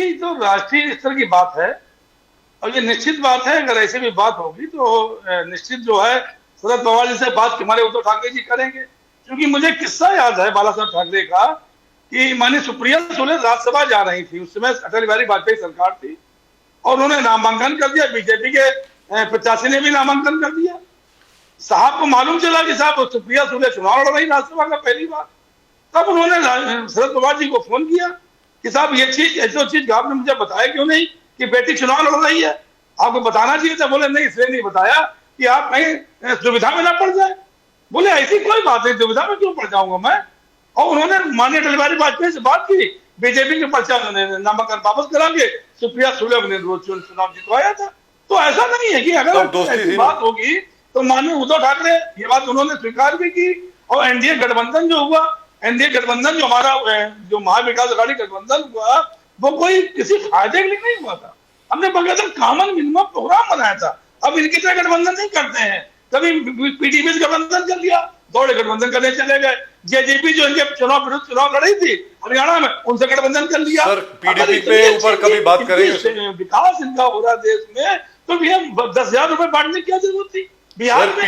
देखिए, तो राष्ट्रीय स्तर की बात है और ये निश्चित बात है, अगर ऐसी भी बात होगी तो निश्चित जो है शरद पवार जी से बात हमारे उद्धव ठाकरे जी करेंगे। क्योंकि मुझे किस्सा याद है बाला साहब ठाकरे का कि माननीय सुप्रिया सुले राज्यसभा जा रही थी, उस समय अटल बिहारी वाजपेयी सरकार थी और उन्होंने नामांकन कर दिया, बीजेपी के प्रत्याशी ने भी नामांकन कर दिया। साहब को मालूम चला कि साहब सुप्रिया सुले चुनाव लड़ रही राज्यसभा का पहली बार। तब उन्होंने शरद पवार जी को फोन किया कि साहब ये चीज ऐसी चीज आपने मुझे बताया क्यों नहीं कि बेटी चुनाव लड़ रही है, आपको बताना चाहिए था। बोले नहीं, इसलिए नहीं बताया कि आप कहीं दुविधा में ना पड़ जाए। बोले ऐसी कोई बात नहीं, दुविधा में क्यों पड़ जाऊंगा मैं। और उन्होंने माननीय अटल बिहारी वाजपेयी से बात की, बीजेपी के पर्चा नामांकन वापस करा के सुप्रिया सुले ने चुनाव जितवाया था। तो ऐसा नहीं है कि अगर ऐसी बात होगी तो माननीय उद्धव ठाकरे ये बात उन्होंने स्वीकार भी की। और एनडीए गठबंधन जो हुआ, एनडीए गठबंधन जो हमारा जो महाविकास अघाड़ी गठबंधन हुआ, वो कोई किसी फायदे के लिए नहीं हुआ था। हमने बकायदा कॉमन मिनिमम प्रोग्राम बनाया था। अब इनकी तरह गठबंधन नहीं करते हैं, कभी पीडीपी गठबंधन कर लिया, दौड़े गठबंधन करने चले गए। जेजेपी जो इनके विरुद्ध चुनाव लड़ी थी हरियाणा में, उनसे गठबंधन कर लिया। सर पीडीपी पे ऊपर कभी बात करेंगे। विकास इनका हो रहा देश में, तो भैया 10,000 रुपए बांटने की क्या जरूरत थी बिहार में।